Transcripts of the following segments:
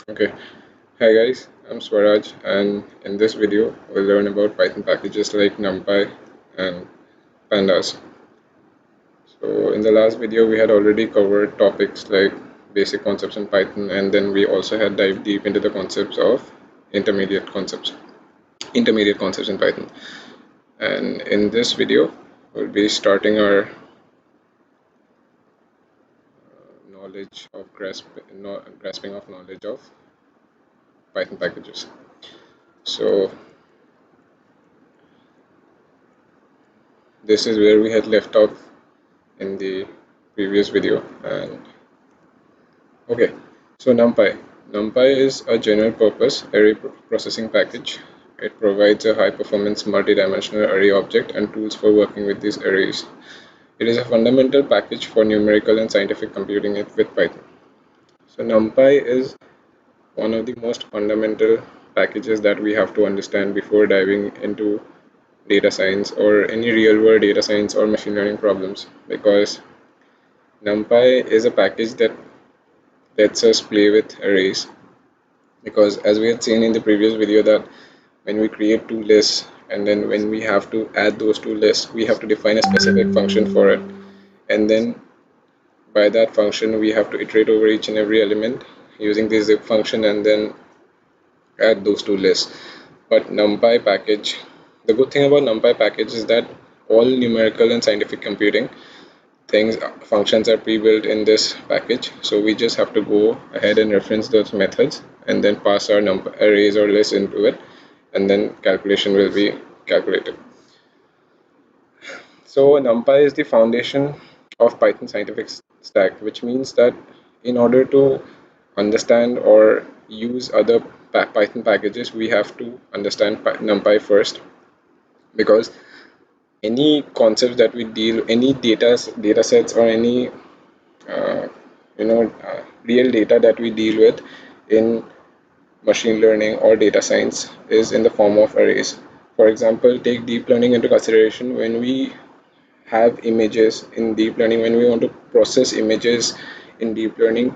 Okay, hi guys, I'm Swaraj, and in this video we'll learn about Python packages like Numpy and Pandas. So in the last video we had already covered topics like basic concepts in Python, and then we also had dived deep into the concepts of intermediate concepts, intermediate concepts in Python. And in this video we'll be starting our knowledge of grasping of knowledge of Python packages. So this is where we had left off in the previous video. And okay, so NumPy is a general purpose array processing package. It provides a high performance multi-dimensional array object and tools for working with these arrays. It is a fundamental package for numerical and scientific computing with Python. So NumPy is one of the most fundamental packages that we have to understand before diving into data science or any real world data science or machine learning problems, because NumPy is a package that lets us play with arrays. Because as we had seen in the previous video, that when we create two lists and then when we have to add those two lists, we have to define a specific function for it, and then by that function we have to iterate over each and every element using the zip function and then add those two lists. But NumPy package, the good thing about NumPy package is that all numerical and scientific computing things functions are pre-built in this package, so we just have to go ahead and reference those methods and then pass our number arrays or lists into it, and then calculation will be calculated. So NumPy is the foundation of Python scientific stack, which means that in order to understand or use other Python packages, we have to understand NumPy first, because any concepts that we deal, any data sets or any uh, real data that we deal with in machine learning or data science is in the form of arrays. For example, take deep learning into consideration. When we have images in deep learning, when we want to process images in deep learning,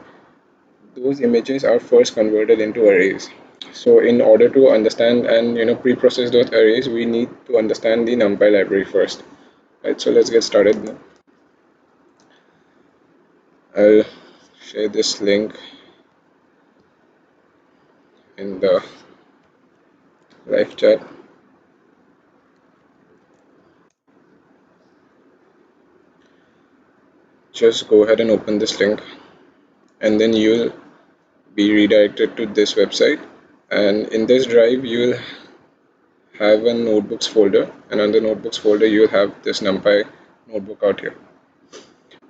those images are first converted into arrays. So in order to understand and pre-process those arrays, we need to understand the NumPy library first. Right, so let's get started now. I'll share this link in the live chat. Just go ahead and open this link, and then you'll be redirected to this website, and in this drive you will have a notebooks folder, and under notebooks folder you will have this NumPy notebook out here.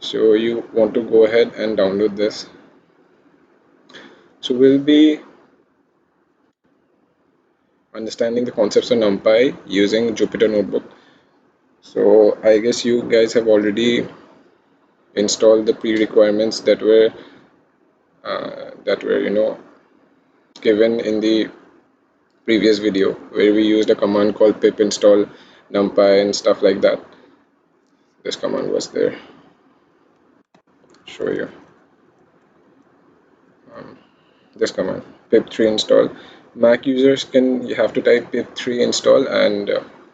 So you want to go ahead and download this. So we'll be understanding the concepts of NumPy using Jupyter Notebook. So I guess you guys have already installed the pre-requirements that were given in the previous video, where we used a command called pip install numpy and stuff like that. This command was there. Show you this command, pip3 install. Mac users you have to type pip3 install, and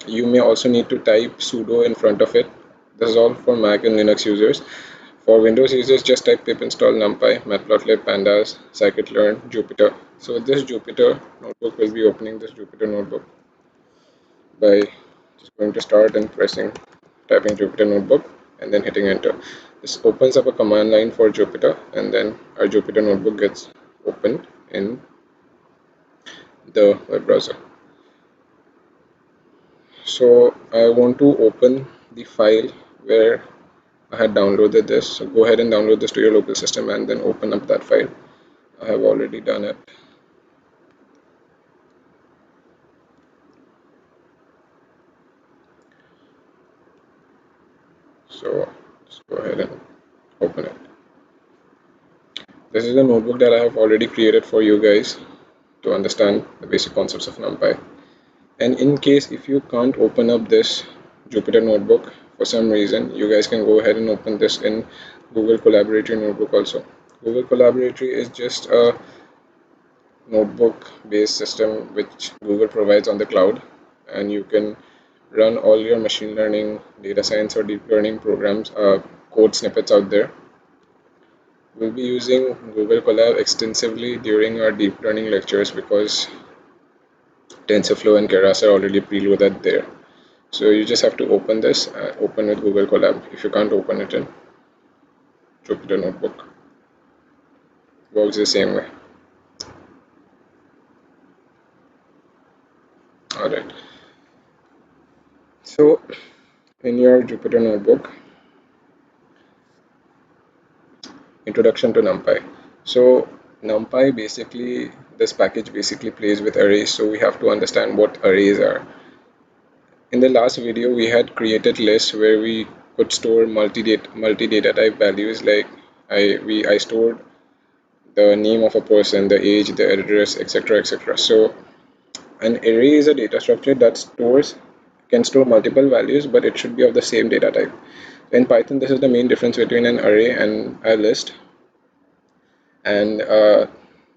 you may also need to type sudo in front of it. This is all for Mac and Linux users. For Windows users, just type pip install numpy, matplotlib, pandas, scikit-learn, Jupyter. So this Jupyter notebook will be opening this Jupyter notebook by just going to start and typing Jupyter notebook and then hitting enter. This opens up a command line for Jupyter, and then our Jupyter notebook gets opened in the web browser. So I want to open the file where I had downloaded this. So go ahead and download this to your local system and then open up that file. I have already done it. So just go ahead and open it. This is a notebook that I have already created for you guys to understand the basic concepts of NumPy. And in case if you can't open up this Jupyter notebook for some reason, you guys can go ahead and open this in Google Collaboratory notebook also. Google Collaboratory is just a notebook based system which Google provides on the cloud, and you can run all your machine learning, data science, or deep learning programs, code snippets out there. We'll be using Google Colab extensively during our deep learning lectures because TensorFlow and Keras are already preloaded there. So you just have to open this, open with Google Colab. If you can't open it in Jupyter Notebook, works the same way. Alright, so in your Jupyter Notebook, introduction to NumPy. So NumPy basically, this package basically plays with arrays, so we have to understand what arrays are. In the last video, we had created lists where we could store multi-data type values, like I stored the name of a person, the age, the address, etc., etc. So an array is a data structure that can store multiple values, but it should be of the same data type. In Python, this is the main difference between an array and a list. And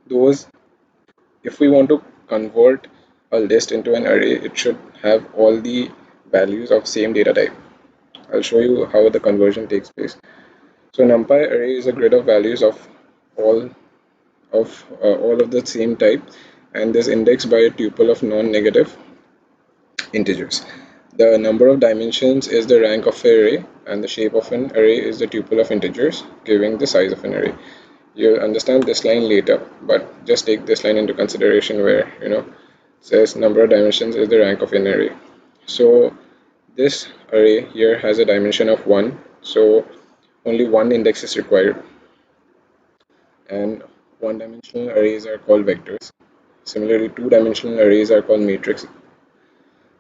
those, if we want to convert a list into an array, it should have all the values of same data type. I'll show you how the conversion takes place. So NumPy array is a grid of values of all all of the same type, and is indexed by a tuple of non-negative integers. The number of dimensions is the rank of an array, and the shape of an array is the tuple of integers, giving the size of an array. You'll understand this line later, but just take this line into consideration where says number of dimensions is the rank of an array. So this array here has a dimension of 1, so only one index is required, and one-dimensional arrays are called vectors. Similarly, two-dimensional arrays are called matrix,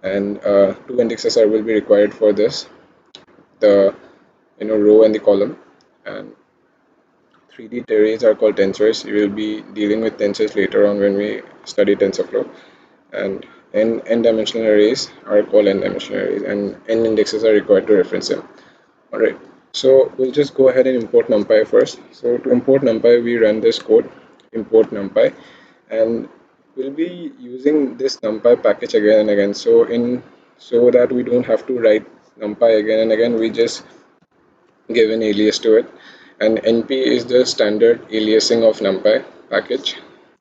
and two indexes will be required for this, the row and the column. And 3D arrays are called tensors. We will be dealing with tensors later on when we study TensorFlow. And n-dimensional arrays are called n-dimensional arrays, and n indexes are required to reference them. Alright, so we'll just go ahead and import NumPy first. So to import NumPy, we run this code, import NumPy, and we'll be using this NumPy package again and again. So that we don't have to write NumPy again and again, we just give an alias to it. And np is the standard aliasing of NumPy package.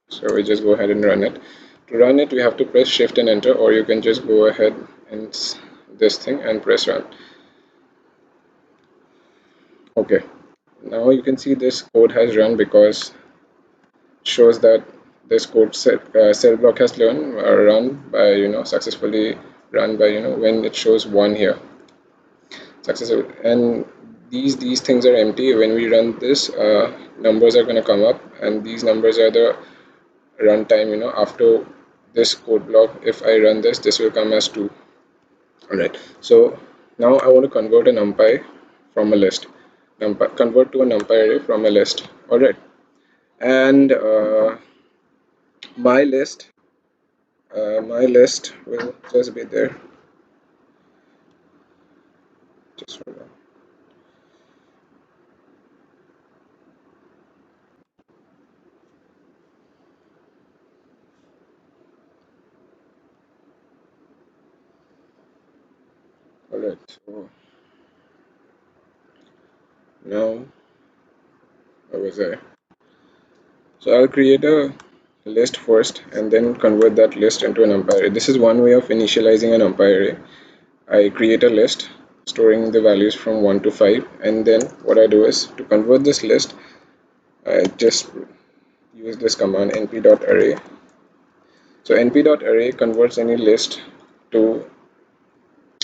So we just go ahead and run it. To run it, we have to press shift and enter, or you can just go ahead and this thing and press run. Okay, now you can see this code has run because it shows that this code cell block has run by successfully run by when it shows 1 here successful, and these things are empty. When we run this, numbers are going to come up, and these numbers are the runtime. After this code block, if I run this will come as 2. Alright, so now I want to convert a NumPy from a list. Convert to a NumPy array from a list. Alright, and my list will just be there. Just hold on. Alright, so now where was I? So I'll create a list first and then convert that list into a NumPy array. This is one way of initializing a NumPy array. I create a list storing the values from 1 to 5, and then what I do is, to convert this list, I just use this command np.array. So np.array converts any list to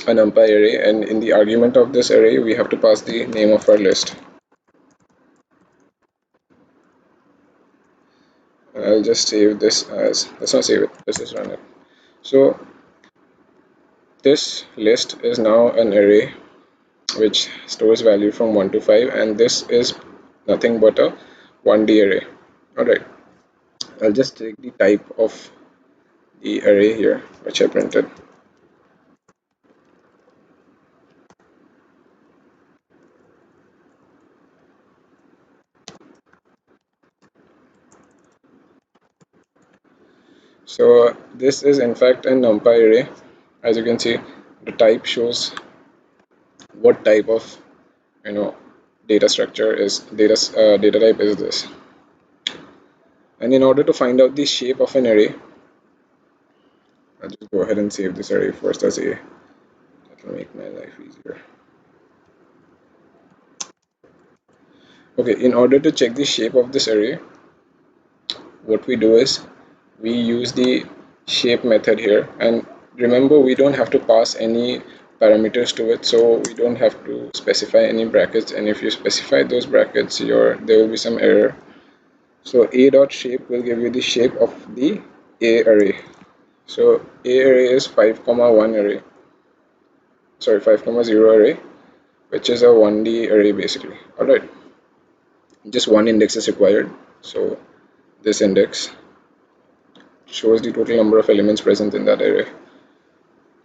a NumPy array, and in the argument of this array we have to pass the name of our list. I'll just save this as, let's not save it, let's just run it. So this list is now an array which stores value from 1 to 5, and this is nothing but a 1D array. Alright, I'll just take the type of the array here which I printed. So this is in fact a numpy array. As you can see, the type shows what type of data structure is data type is this. And in order to find out the shape of an array, I'll just go ahead and save this array first as a. That will make my life easier. Okay, in order to check the shape of this array, what we do is we use the shape method here, and remember we don't have to pass any parameters to it, so we don't have to specify any brackets, and if you specify those brackets there will be some error. So a dot shape will give you the shape of the a array. So a array is 5,1 array, sorry, 5,0 array, which is a 1D array basically. Alright, just one index is required. So this index shows the total number of elements present in that array.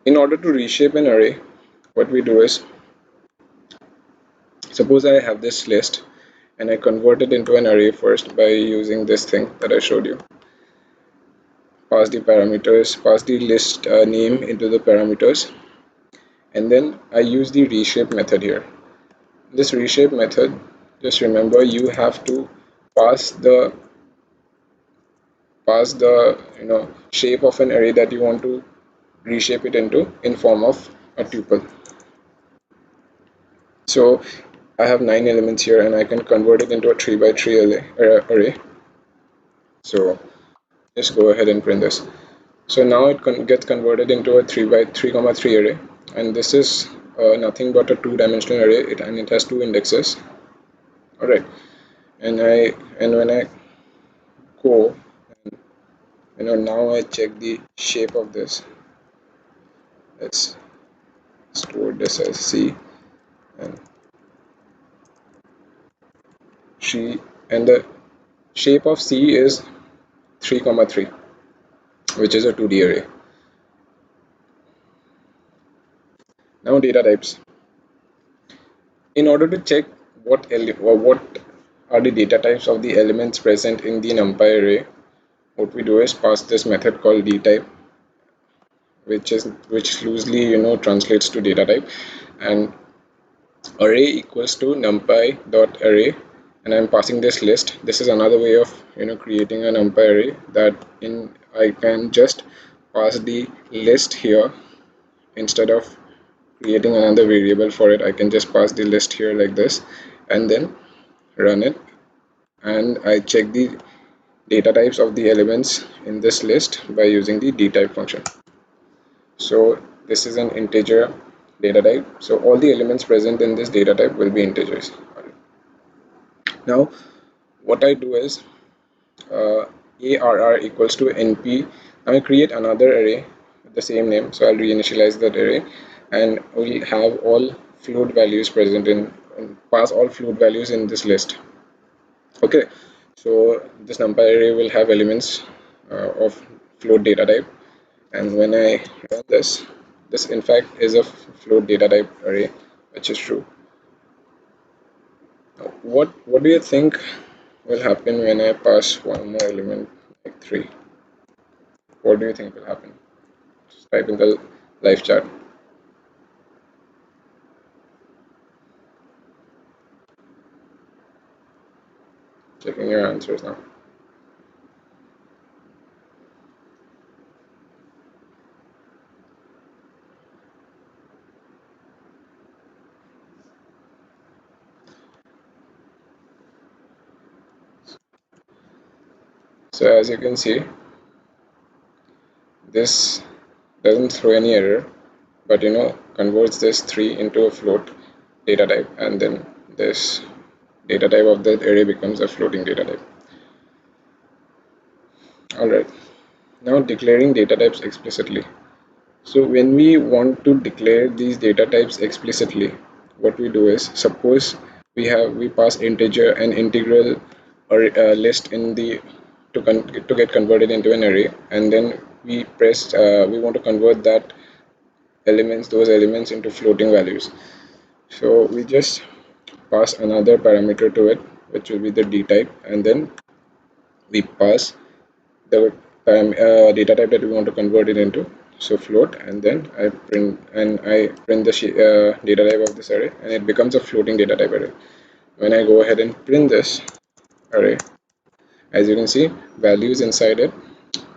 In order to reshape an array, what we do is, suppose I have this list and I convert it into an array first by using this thing that I showed you. Pass the parameters, pass the list name into the parameters, and then I use the reshape method here. This reshape method, just remember you have to pass the shape of an array that you want to reshape it into in form of a tuple. So I have 9 elements here and I can convert it into a 3 by 3 array. So just go ahead and print this. So now it gets converted into a 3 by 3,3 array, and this is nothing but a 2-dimensional array, and it has 2 indexes. Alright, and when I go, now I check the shape of this. Let's store this as C, and the shape of C is 3,3, which is a 2D array. Now data types. In order to check what are the data types of the elements present in the numpy array, what we do is pass this method called dtype, which loosely translates to data type, and array equals to numpy dot array, and I'm passing this list. This is another way of creating a numpy array, that I can just pass the list here instead of creating another variable for it. I can just pass the list here like this and then run it, and I check the data types of the elements in this list by using the dtype function. So this is an integer data type, so all the elements present in this data type will be integers. Now what I do is arr equals to np. Now I create another array with the same name, so I'll reinitialize that array, and we'll have all float values present in, and pass all float values in this list. Okay, so this numpy array will have elements of float data type, and when I run this in fact is a float data type array, which is true. Now, what do you think will happen when I pass one more element like 3? What do you think will happen? Just type in the live chat. Checking your answers now. So as you can see, this doesn't throw any error, but converts this 3 into a float data type, and then this data type of that array becomes a floating data type. Alright, now declaring data types explicitly. So when we want to declare these data types explicitly, what we do is, suppose we pass integer and integral or list in the to get converted into an array, and then we want to convert those elements into floating values. So we just pass another parameter to it, which will be the dtype, and then we pass the data type that we want to convert it into, so float, and then I print the data type of this array, and it becomes a floating data type array. When I go ahead and print this array, as you can see, values inside it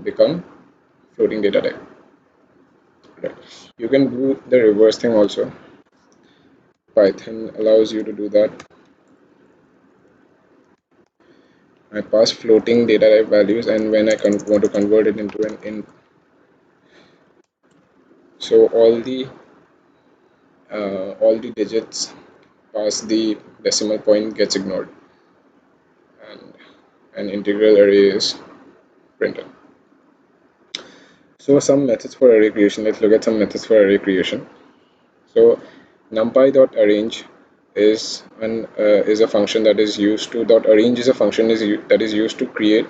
become floating data type. Right. You can do the reverse thing also. Python allows you to do that. I pass floating data type values, and when I want to convert it into an int, so all the digits past the decimal point gets ignored, and an integral array is printed. So some methods for array creation. Let's look at some methods for array creation. So numpy.arrange is a function that is used to .arrange is a function that is used to create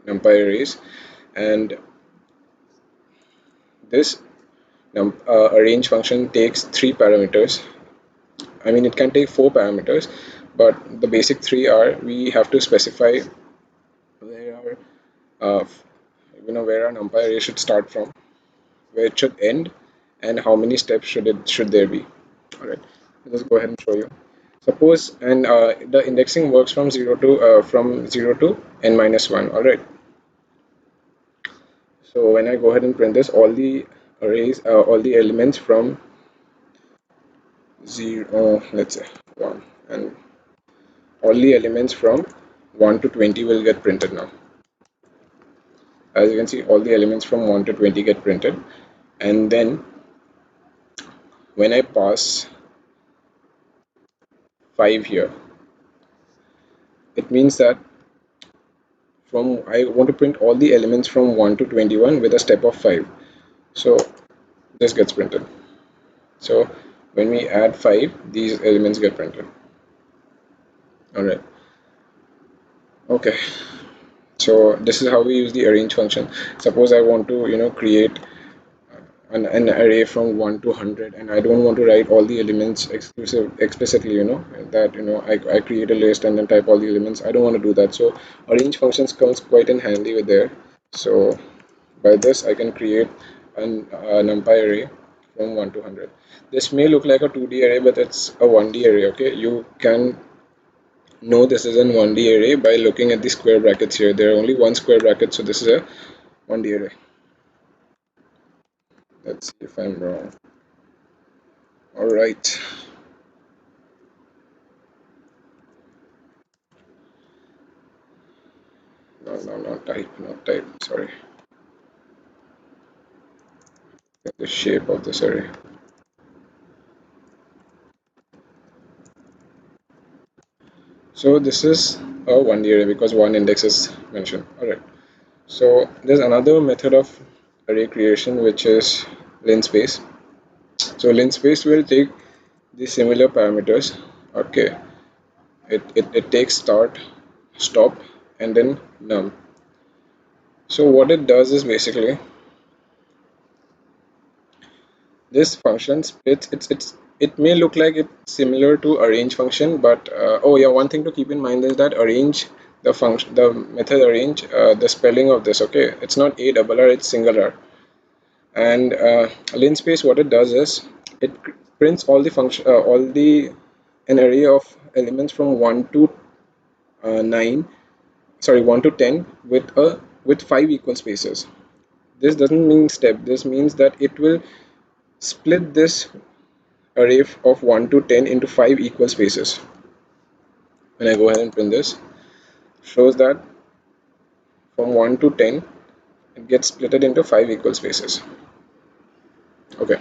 numpy arrays, and this arrange function takes 3 parameters. I mean, it can take 4 parameters, but the basic 3 are: we have to specify where our where our numpy array should start from, where it should end, and how many steps should there be. All right, let's go ahead and show you. Suppose, and the indexing works from 0 to n minus 1. All right. So when I go ahead and print this, all the all the elements from 0, let's say 1, and all the elements from 1 to 20 will get printed now. As you can see, all the elements from 1 to 20 get printed, and then when I pass 5 here, it means that I want to print all the elements from 1 to 21 with a step of 5. So this gets printed. So when we add 5, these elements get printed. Alright. Okay. So this is how we use the arrange function. Suppose I want to create an array from 1 to 100, and I don't want to write all the elements explicitly, I create a list and then type all the elements. I don't want to do that. So arrange functions comes quite in handy with there. So by this I can create a numpy array from 1 to 100. This may look like a 2D array, but it's a 1D array. Okay, you can know this is a 1D array by looking at the square brackets here. There are only one square bracket, so this is a 1D array. Let's see if I'm wrong. All right. No, not type. Sorry. The shape of this array. So this is a 1D array because one index is mentioned. All right. So there's another method of array creation, which is Linspace. So Linspace will take the similar parameters. Okay. It takes start, stop, and then num. So what it does is basically this function splits. It may look like it's similar to arrange function, but oh yeah, one thing to keep in mind is that arrange, the method arrange, the spelling of this, okay, it's not ARR, it's single R. And Linspace, what it does is it prints all the function an array of elements from 1 to 1 to 10 with 5 equal spaces. This doesn't mean step. This means that it will split this array of 1 to 10 into 5 equal spaces. When I go ahead and print this, shows that from 1 to 10 it gets split into 5 equal spaces. Okay.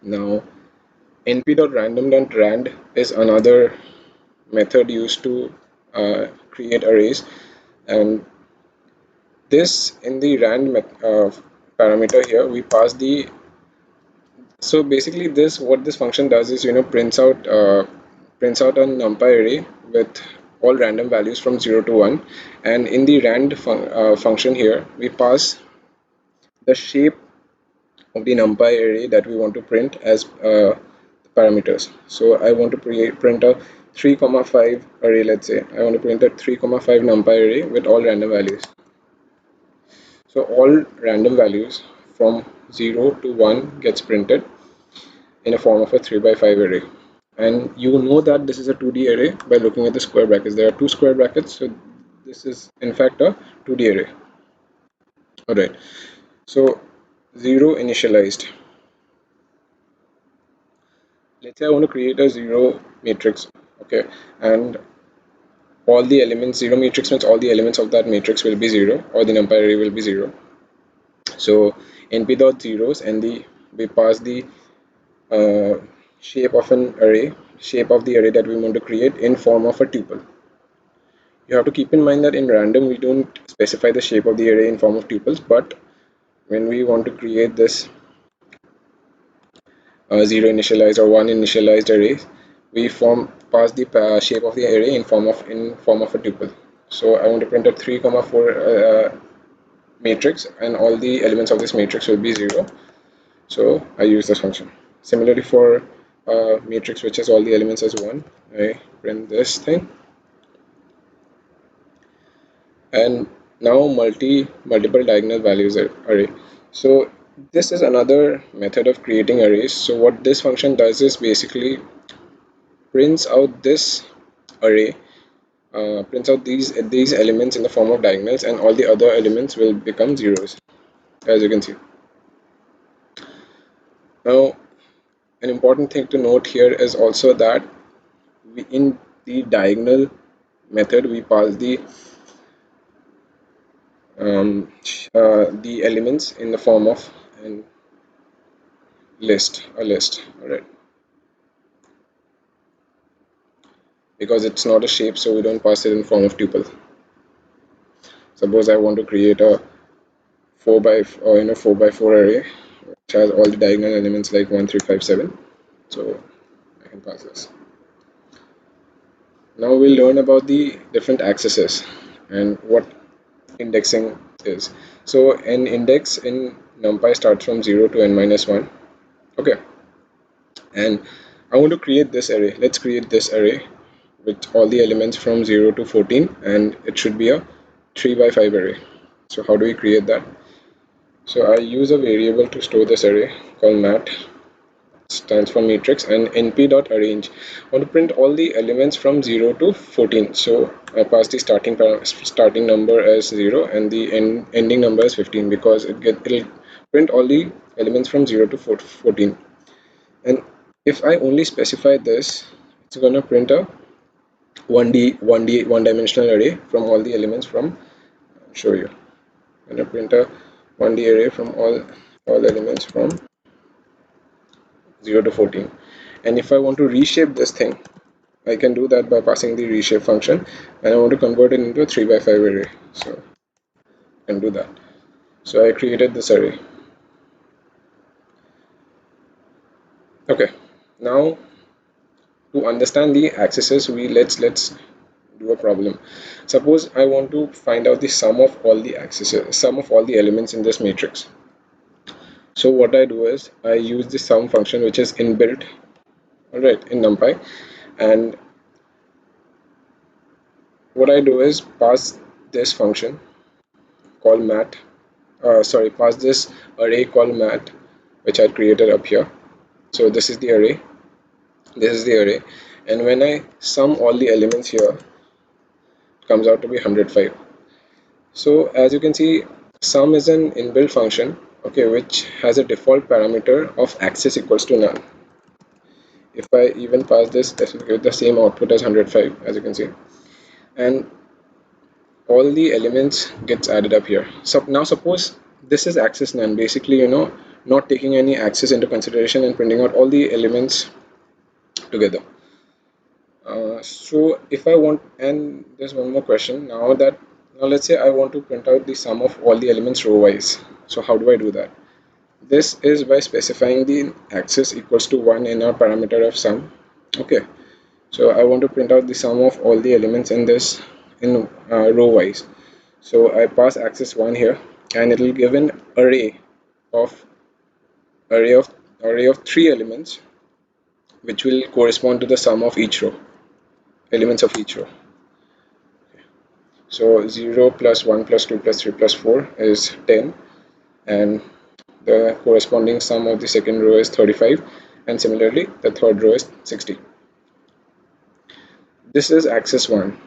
Now np.random.rand is another method used to create arrays, and this in the rand parameter here we pass the. So basically what this function does is prints out a numpy array with all random values from 0 to 1, and in the rand function here we pass the shape of the numpy array that we want to print as parameters. So I want to print a 3,5 array. Let's say I want to print a 3,5 numpy array with all random values. So all random values from 0 to 1 gets printed in a form of a 3 by 5 array. And you know that this is a 2D array by looking at the square brackets. There are two square brackets, so this is in fact a 2D array. Alright, so 0 initialized. Let's say I want to create a 0 matrix, okay, and all the elements, 0 matrix means all the elements of that matrix will be 0, or the numpy array will be 0. So np dot zeros, and we pass the shape of an array, shape of the array that we want to create in form of a tuple. You have to keep in mind that in random we don't specify the shape of the array in form of tuples, but when we want to create this 0 initialized or 1 initialized array, we pass the shape of the array in form of a tuple. So I want to print a 3,4 matrix, and all the elements of this matrix will be 0. So I use this function. Similarly, for a matrix which has all the elements as 1, I print this thing. And now multiple diagonal values array. So this is another method of creating arrays. So what this function does is basically prints out this array, prints out these elements in the form of diagonals, and all the other elements will become zeros, as you can see. Now, an important thing to note here is also that in the diagonal method we pass the elements in the form of a list. Alright, because it's not a shape, so we don't pass it in form of tuple. Suppose I want to create a 4 by 4 array which has all the diagonal elements like 1, 3, 5, 7. So I can pass this. Now we'll learn about the different accesses and what indexing is. So an index in NumPy starts from 0 to n minus 1. Okay, and I want to create this array. Let's create this array with all the elements from 0 to 14, and it should be a 3 by 5 array. So how do we create that? So I use a variable to store this array called mat, stands for matrix, and np.arrange. I want to print all the elements from 0 to 14. So I pass the starting number as 0 and the ending number as 15, because it'll print all the elements from 0 to 14. And if I only specify this, it's gonna print a one dimensional array from all the elements from, I'll show you. I'm gonna print a 1D array from all elements from 0 to 14. And if I want to reshape this thing, I can do that by passing the reshape function, and I want to convert it into a 3 by 5 array. So I can do that. So I created this array. Okay, now to understand the accesses, let's do a problem. Suppose I want to find out the sum of all the accesses, sum of all the elements in this matrix. So what I do is I use the sum function, which is inbuilt, alright, in NumPy, and what I do is pass this function called mat, pass this array called mat, which I created up here. So this is the array, and when I sum all the elements here, it comes out to be 105. So as you can see, sum is an inbuilt function, okay, which has a default parameter of access equals to none. If I even pass this will give the same output as 105, as you can see, and all the elements gets added up here. So now suppose this is access none, basically not taking any access into consideration and printing out all the elements together. So if I want, and there's one more question now let's say I want to print out the sum of all the elements row wise. So how do I do that? This is by specifying the access equals to 1 in our parameter of sum. Okay, so I want to print out the sum of all the elements in this in row wise. So I pass access 1 here, and it will give an array of 3 elements which will correspond to the sum of each row. elements of each row. So 0 plus 1 plus 2 plus 3 plus 4 is 10, and the corresponding sum of the second row is 35, and similarly the third row is 60. This is axis 1,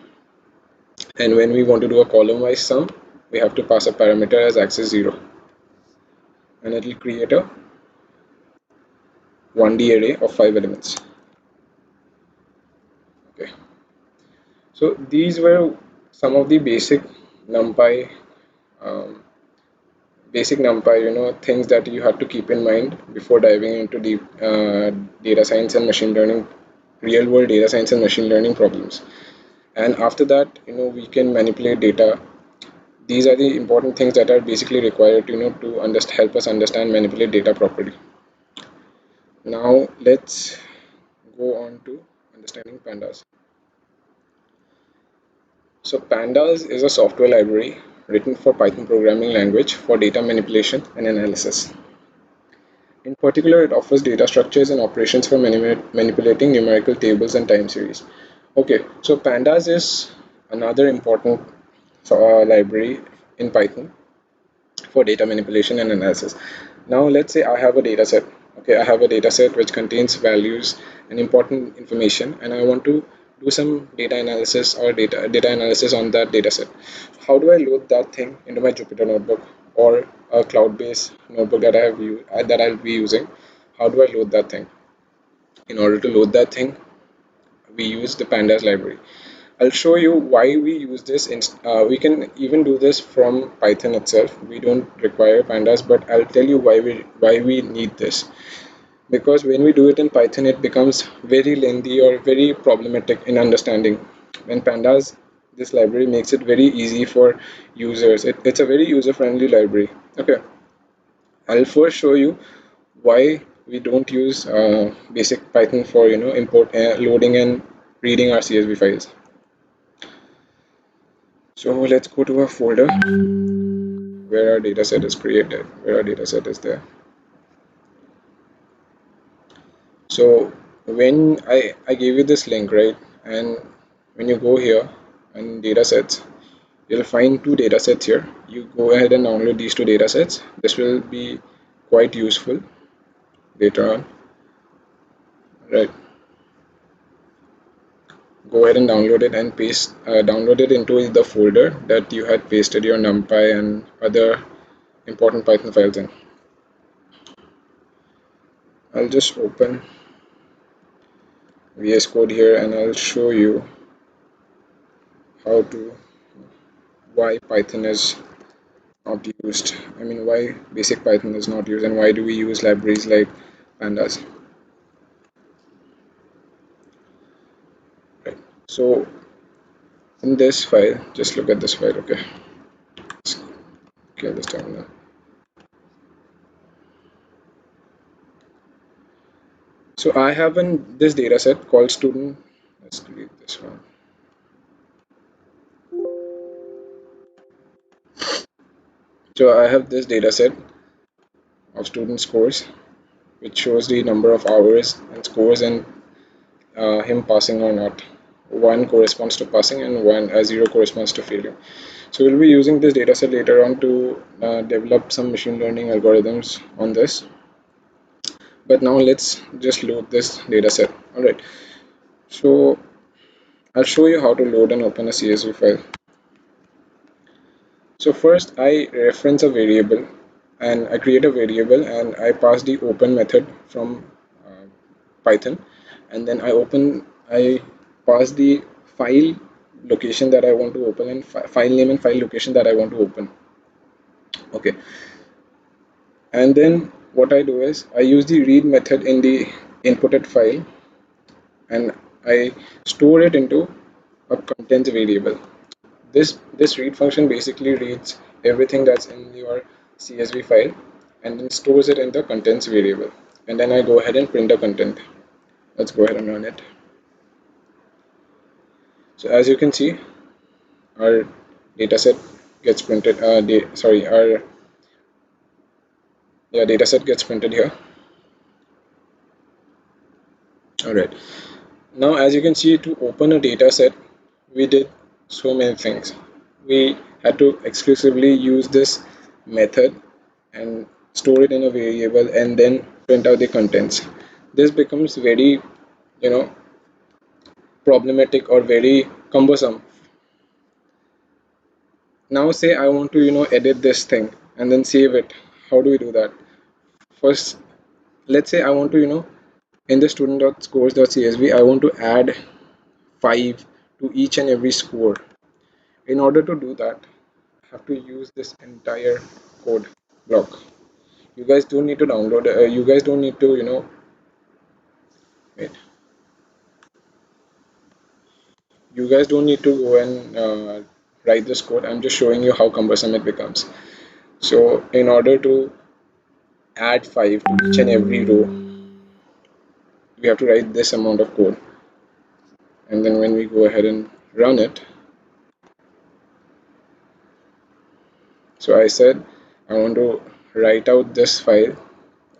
and when we want to do a column wise sum, we have to pass a parameter as axis 0, and it will create a 1D array of 5 elements. Okay, so these were some of the basic NumPy things that you have to keep in mind before diving into deep data science and machine learning, real world data science and machine learning problems. And after that, we can manipulate data. These are the important things that are basically required, to help us understand, manipulate data properly. Now let's go on to understanding pandas. So pandas is a software library written for Python programming language for data manipulation and analysis. In particular, it offers data structures and operations for manipulating numerical tables and time series. Okay, so pandas is another important library in Python for data manipulation and analysis. Now let's say I have a data set. Okay, I have a data set which contains values and important information, and I want to do some data analysis or data analysis on that data set. How do I load that thing into my Jupyter notebook or a cloud-based notebook that that I'll be using? How do I load that thing? In order to load that thing, we use the pandas library. I'll show you why we use this. We can even do this from Python itself. We don't require pandas, but I'll tell you why we need this. Because when we do it in Python, it becomes very lengthy or very problematic in understanding. When pandas, this library makes it very easy for users. It's a very user-friendly library. Okay, I'll first show you why we don't use basic Python for import loading and reading our CSV files. So let's go to a folder where our dataset is created, where our dataset is there. So when I gave you this link, right, and when you go here and datasets, you'll find two datasets here. You go ahead and download these two datasets. This will be quite useful later on, right? Go ahead and download it and download it into the folder that you had pasted your NumPy and other important Python files in. I'll just open VS Code here and I'll show you why Python is not used. I mean, why basic Python is not used and why do we use libraries like pandas. Right. So in this file, just look at this file. Okay. Let's get this terminal. So I have this data set called student. Let's delete this one. So I have this data set of student scores, which shows the number of hours and scores and him passing or not. 1 corresponds to passing and 0 corresponds to failing. So we'll be using this data set later on to develop some machine learning algorithms on this. But now let's just load this data set. Alright, so I'll show you how to load and open a CSV file. So first I reference a variable and I create a variable and I pass the open method from Python, and then I pass the file location that I want to open and file name and file location that I want to open. Okay, and then what I do is I use the read method in the inputted file and I store it into a contents variable. This read function basically reads everything that's in your CSV file and then stores it in the contents variable, and then I go ahead and print the content. Let's go ahead and run it. So as you can see, our dataset gets printed. Our dataset gets printed here. All right. Now, as you can see, to open a data set, we did so many things. We had to exclusively use this method and store it in a variable and then print out the contents. This becomes very, you know, problematic or very cumbersome. Now say I want to, edit this thing and then save it. How do we do that? First, let's say I want to, in the student.scores.csv, I want to add 5 to each and every score. In order to do that, I have to use this entire code block. You guys don't need to download, you guys don't need to, wait. You guys don't need to go and write this code. I'm just showing you how cumbersome it becomes. So in order to add 5 to each and every row, we have to write this amount of code. And then when we go ahead and run it, so I said I want to write out this file,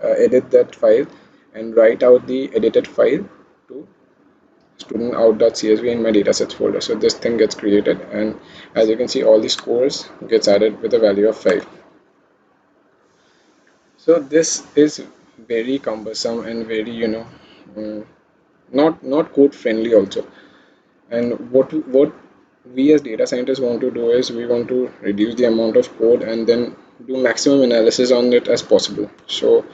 edit that file, and write out the edited file to studentout.csv in my datasets folder. So this thing gets created, and as you can see, all the scores gets added with a value of 5. So this is very cumbersome and very, not code friendly also. And what we as data scientists want to do is we want to reduce the amount of code and then do maximum analysis on it as possible. So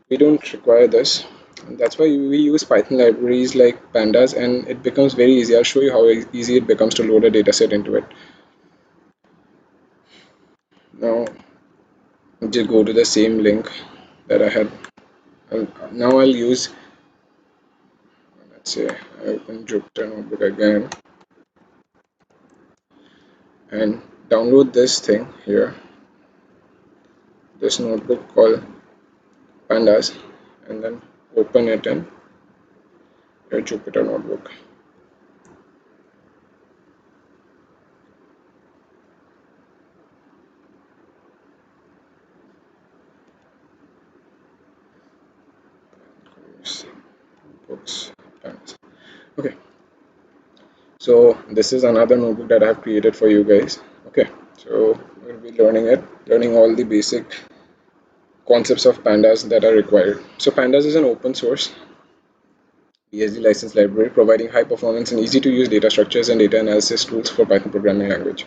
we don't require this. And that's why we use Python libraries like Pandas, and it becomes very easy. I'll show you how easy it becomes to load a dataset into it. Now just go to the same link that I had. Now I'll use, let's say I open Jupyter notebook again and download this thing here, this notebook called Pandas, and then open it in your Jupyter notebook. Books, Pandas. Okay, so this is another notebook that I have created for you guys. Okay, so we'll be learning all the basic concepts of Pandas that are required. So Pandas is an open source BSD license library providing high performance and easy to use data structures and data analysis tools for Python programming language.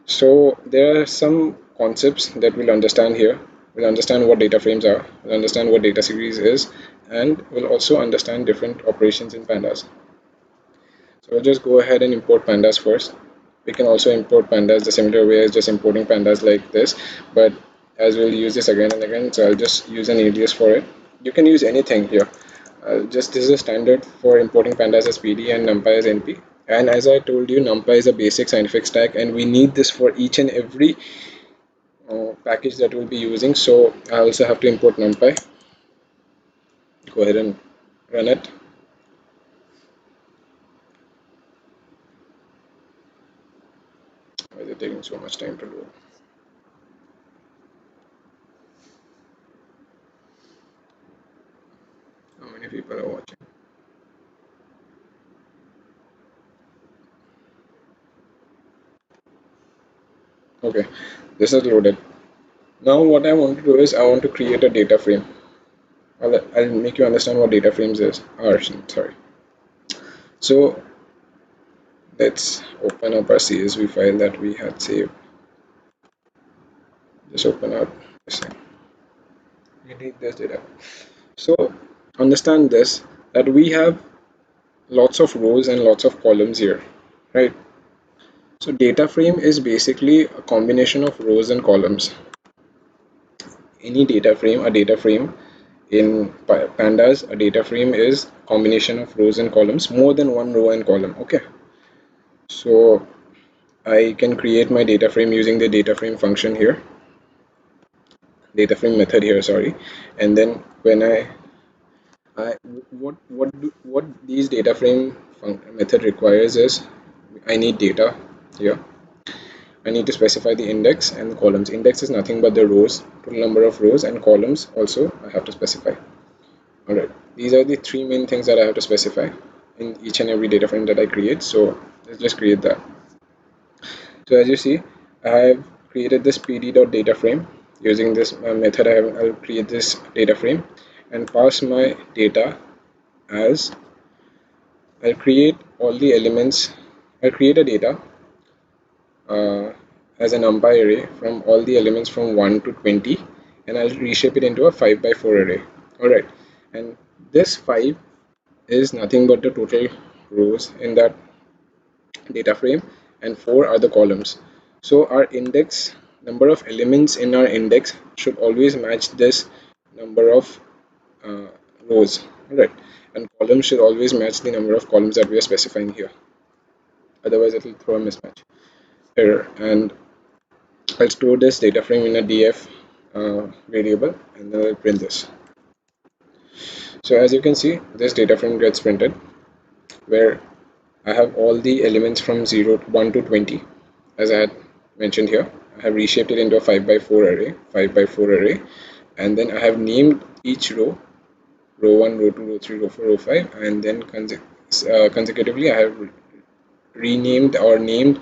So there are some concepts that we'll understand here. We'll understand what data frames are, we'll understand what data series is, and we'll also understand different operations in Pandas. So we'll just go ahead and import Pandas first. We can also import Pandas the similar way as just importing Pandas like this, but as we'll use this again and again, so I'll just use an alias for it. You can use anything here. This is a standard for importing Pandas as PD and NumPy as NP. And as I told you, NumPy is a basic scientific stack, and we need this for each and every package that we'll be using. So I also have to import NumPy. Go ahead and run it. Why is it taking so much time to load? How many people are watching? Okay, this is loaded. Now what I want to do is I want to create a data frame. I'll make you understand what data frames are. Sorry. So let's open up our CSV file that we had saved. Just open up this thing. We need this data. So understand this, that we have lots of rows and lots of columns here, right? So data frame is basically a combination of rows and columns. Any data frame, a data frame in Pandas, a data frame is a combination of rows and columns, more than one row and column. Okay, so I can create my data frame using the data frame function here, data frame method here, sorry. And then when what these data frame method requires is I need data here. I need to specify the index and the columns. Index is nothing but the rows, total number of rows, and columns also I have to specify. Alright, these are the three main things that I have to specify. in each and every data frame that I create. So let's just create that. So as you see, I have created this pd.data frame. Using this method, I'll create this data frame and pass my data as, I'll create all the elements. I'll create a data as a Numpy array from all the elements from 1 to 20, and I'll reshape it into a 5 by 4 array. Alright, and this 5 is nothing but the total rows in that data frame, and 4 are the columns. So our index, number of elements in our index should always match this number of uh, rows. Alright, and columns should always match the number of columns that we are specifying here. Otherwise, it will throw a mismatch error. And I'll store this data frame in a df variable, and then I'll print this. So as you can see, this data frame gets printed where I have all the elements from 1 to 20, as I had mentioned here. I have reshaped it into a 5 by 4 array, and then I have named each row, row 1, row 2, row 3, row 4, row 5, and then consecutively I have renamed or named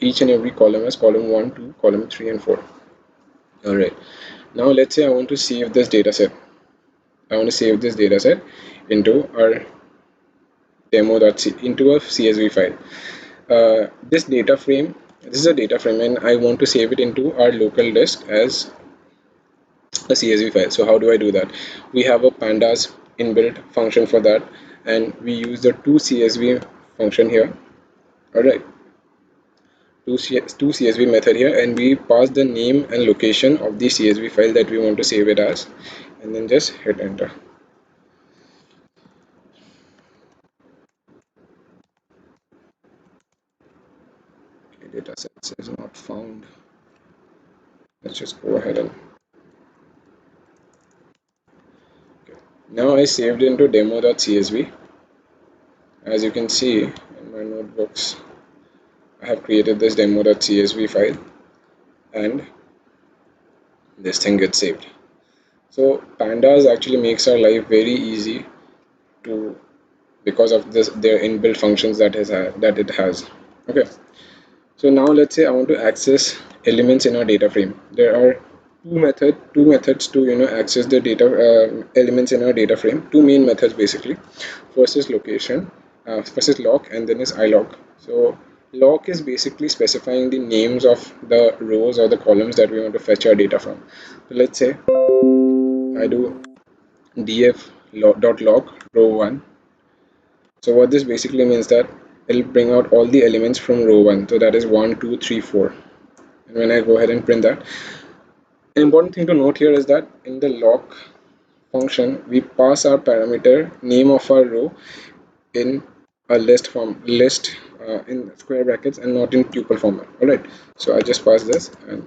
each and every column as column 1, 2, column 3, and 4. Alright, now let's say I want to save this data set. Into our into a CSV file. This is a data frame, and I want to save it into our local disk as a CSV file. So how do I do that? We have a pandas inbuilt function for that, and we use the toCSV function here. Alright, toCSV method here, and we pass the name and location of the CSV file that we want to save it as, and then just hit enter. Okay, data sets is not found. Let's just go ahead and now I saved into demo.csv. As you can see in my notebooks, I have created this demo.csv file, and this thing gets saved. So pandas actually makes our life very easy to, because of this their inbuilt functions that it has. Okay, so now let's say I want to access elements in our data frame. There are two methods to access the data elements in our data frame. Two main methods basically. First is location, first is lock, and then is ilock. So lock is basically specifying the names of the rows or the columns that we want to fetch our data from. So let's say I do df.log row 1. So what this basically means that it'll bring out all the elements from row 1. So that is 1, 2, 3, 4. And when I go ahead and print that, an important thing to note here is that in the lock function, we pass our parameter name of our row in a list in square brackets and not in tuple format. Alright, so I just pass this and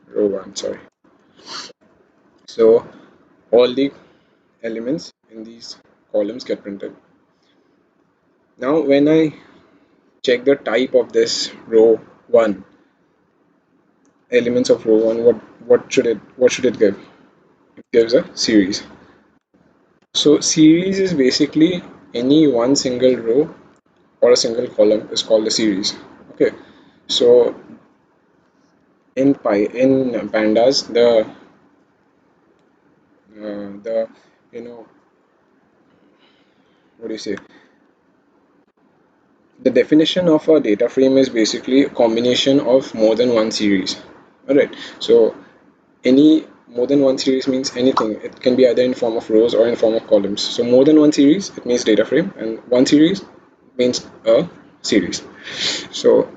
row 1, sorry. So all the elements in these columns get printed. Now when I check the type of this row 1, elements of row 1, what should it give? It gives a series. So series is basically any one single row or a single column is called a series. Okay, so in pandas, the what do you say, the definition of a data frame is basically a combination of more than one series. Alright, so any more than one series means anything. It can be either in form of rows or in form of columns. So more than one series, it means data frame, and one series means a series. So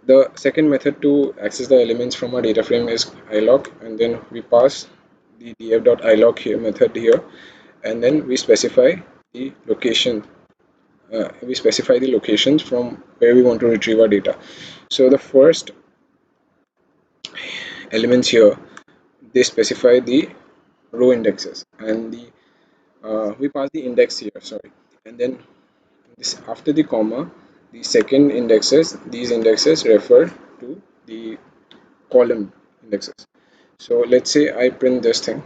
the second method to access the elements from a data frame is ilock, and then we pass the df.ilock here method here, and then we specify the location. We specify the locations from where we want to retrieve our data. So the first elements here, they specify the row indexes, and we pass the index here, sorry, and then this after the comma, the second these indexes refer to the column indexes. So let's say I print this thing,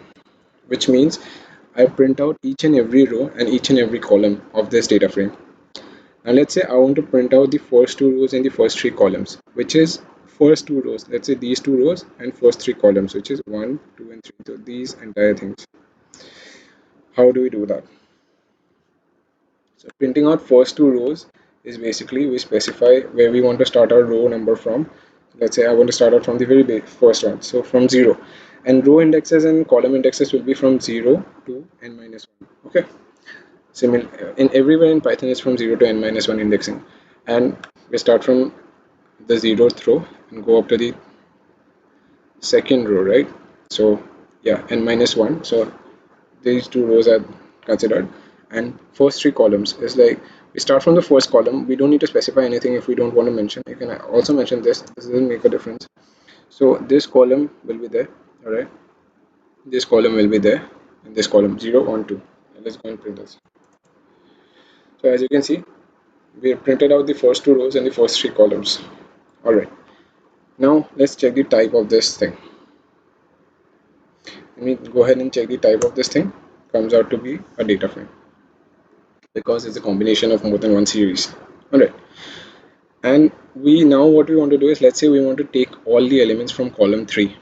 which means I print out each and every row and each and every column of this data frame. Now let's say I want to print out the first two rows and the first three columns, which is first two rows. Let's say these two rows and first three columns, which is 1, 2, and 3. So these entire things. How do we do that? So printing out first two rows is basically we specify where we want to start our row number from. Let's say I want to start out from the very first one, so from 0. And row indexes and column indexes will be from 0 to n minus 1. Okay. In everywhere in Python is from 0 to n minus 1 indexing. And we start from the 0th row and go up to the second row, right? So yeah, n minus 1. So these two rows are considered, and first three columns is like we start from the first column. We don't need to specify anything if we don't want to mention. You can also mention this doesn't make a difference. So this column will be there, all right, this column will be there, and this column 0, 1, 2. Let's go and print this. So as you can see, we have printed out the first two rows and the first three columns. All right, now let's check the type of this thing. Let me go ahead and check the type of this thing. Comes out to be a data frame because it's a combination of more than one series. All right, and we now what we want to do is, let's say we want to take all the elements from column 3.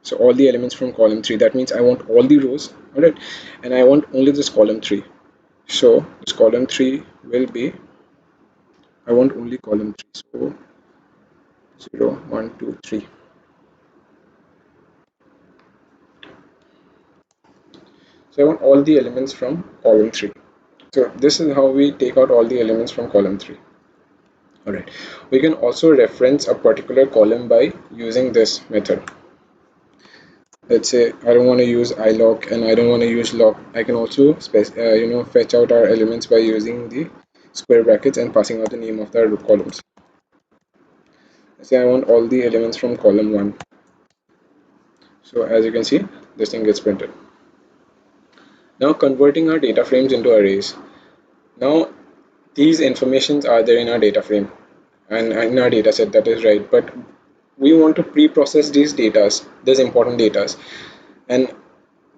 So all the elements from column 3, that means I want all the rows, all right, and I want only this column 3. So this column 3 will be, I want only column 3. So 0, 1, 2, 3. So I want all the elements from column 3. So this is how we take out all the elements from column 3. Alright, we can also reference a particular column by using this method. Let's say I don't want to use iloc and I don't want to use loc. I can also fetch out our elements by using the square brackets and passing out the name of the columns. Let's say I want all the elements from column 1. So as you can see, this thing gets printed. Now converting our data frames into arrays. Now these informations are there in our data frame and in our data set, that is right, but we want to pre-process these datas, these important datas, and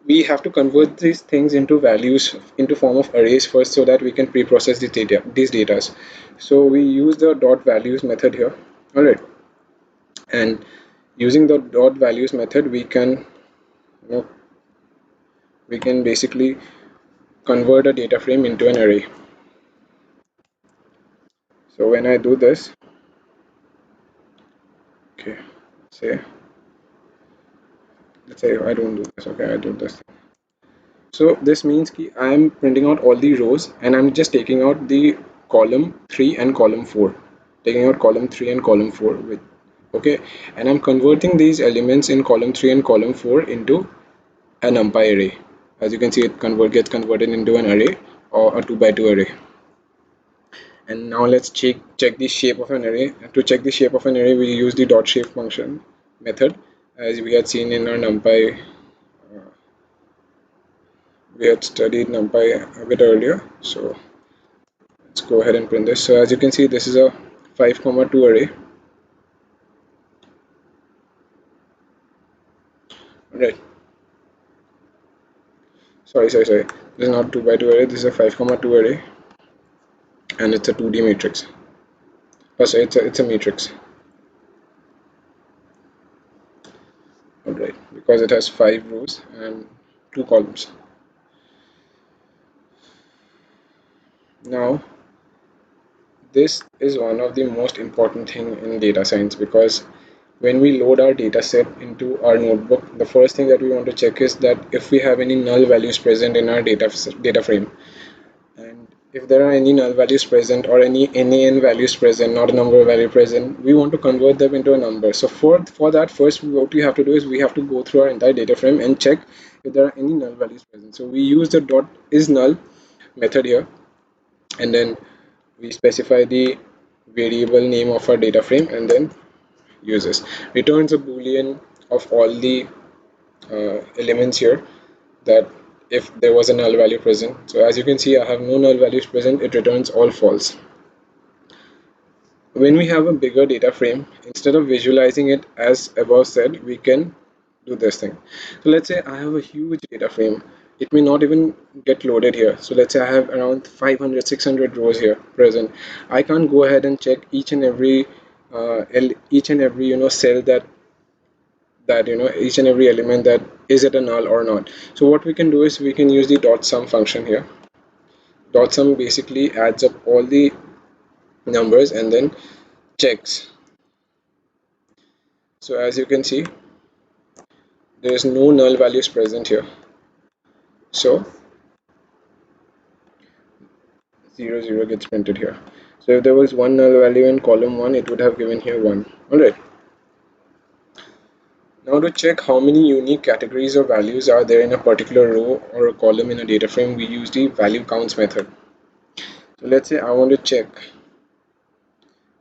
we have to convert these things into values into form of arrays first, so that we can pre-process these datas. So we use the dot values method here. All right, and using the dot values method, we can basically convert a data frame into an array. So when I do this, okay, let's say I don't do this, okay, I do this. So this means that I am printing out all the rows and I'm just taking out the column 3 and column 4, taking out column 3 and column 4 with, okay, and I'm converting these elements in column 3 and column 4 into a Numpy array. As you can see, it gets converted into an array or a 2 by 2 array. And now let's check the shape of an array. To check the shape of an array, we use the dot shape function method, as we had seen in our Numpy. We had studied Numpy a bit earlier, so let's go ahead and print this. So as you can see, this is a 5,2 array. Right. Sorry. This is not 2 by 2 array. This is a 5,2 array, and it's a 2D matrix. Oh, sorry, it's a matrix. Alright, because it has 5 rows and 2 columns. Now, this is one of the most important thing in data science, because when we load our data set into our notebook, the first thing that we want to check is that if we have any null values present in our data frame, and if there are any null values present or any NaN values present, not a number value present, we want to convert them into a number. So for that, first what we have to do is we have to go through our entire data frame and check if there are any null values present. So we use the dot is null method here, and then we specify the variable name of our data frame, and then uses returns a boolean of all the elements here, that if there was a null value present. So as you can see, I have no null values present, it returns all false. When we have a bigger data frame, instead of visualizing it as above said, we can do this thing. So let's say I have a huge data frame. it may not even get loaded here. So let's say I have around 500 600 rows here present. I can't go ahead and check each and every cell that each and every element, that is it a null or not. So what we can do is we can use the dot sum function here. Dot sum basically adds up all the numbers and then checks. So as you can see, there is no null values present here, so 0 0 gets printed here. So if there was one null value in column 1, it would have given here 1. Alright, now to check how many unique categories or values are there in a particular row or a column in a data frame, we use the value counts method. So let's say I want to check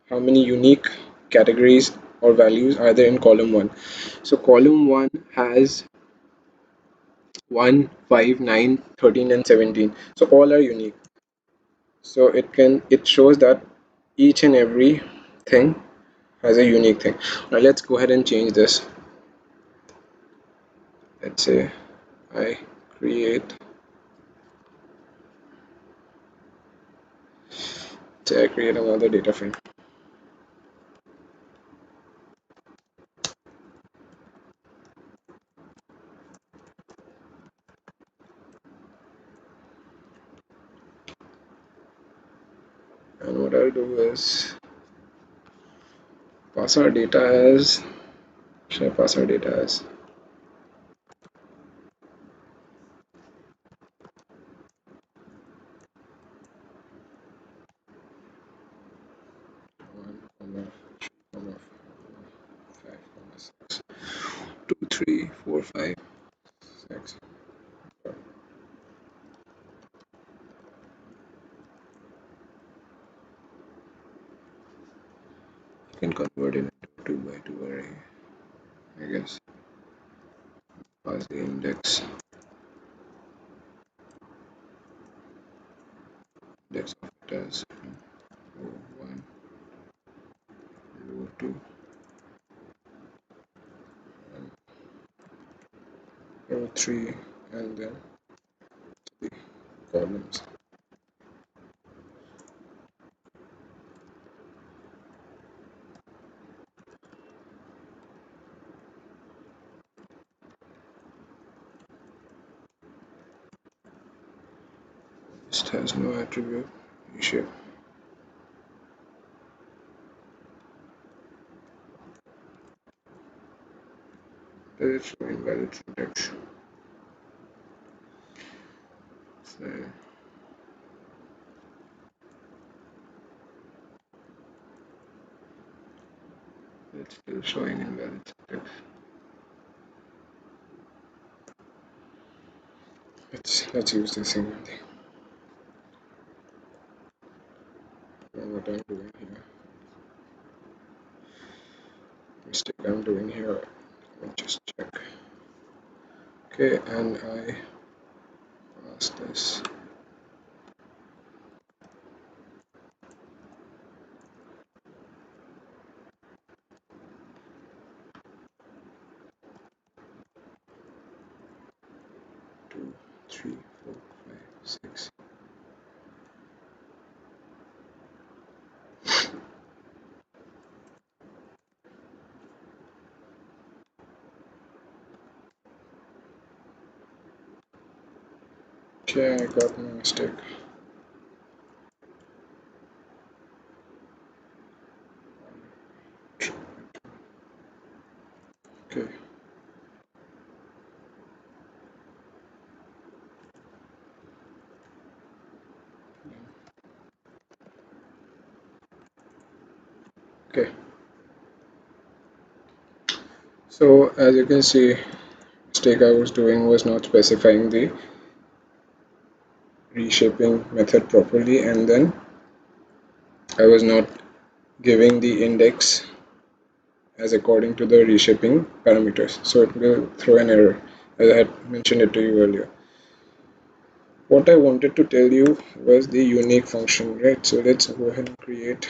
how many unique categories or values are there in column 1. So column 1 has 1, 5, 9, 13 and 17, so all are unique. So it shows that each and every thing has a unique thing. Now let's go ahead and change this. Let's say I create another data frame. And what I'll do is pass our data as, should I pass our data as 1, 5, 6, 2, 3, 4, 5, 6. You can convert it into 2 by 2 array, I guess. Pass the index of it as row 1, row 2, and row 3, and then the columns. List has no attribute reshape. There is no invalid syntax. So it's still showing invalid syntax. Let's use the same thing. What I'm doing here, mistake I'm doing here, let me just check. Okay, and I pass this. Two, 3, 4, 5, 6. Okay, I got my mistake. Okay. Okay. So as you can see, mistake I was doing was not specifying the reshaping method properly, and then I was not giving the index as according to the reshaping parameters, so it will throw an error, as I had mentioned it to you earlier. What I wanted to tell you was the unique function, right? So let's go ahead and create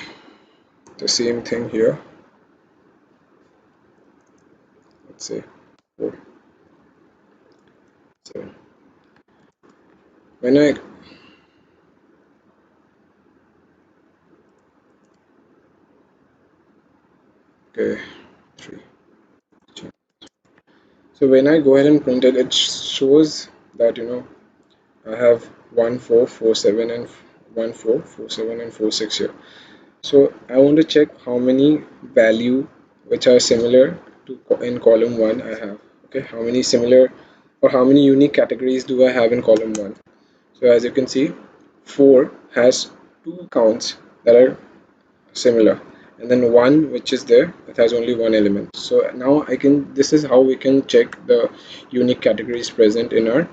the same thing here. Let's say 4, 7. when I okay 3. So when I go ahead and print it, it shows that I have 1 4 4 7 and 1 4 4 7 and 4 6 here. So I want to check how many value which are similar to in column 1 I have. Okay, how many similar or how many unique categories do I have in column 1? So as you can see, 4 has two counts that are similar, and then 1 which is there, it has only one element. So now this is how we can check the unique categories present in our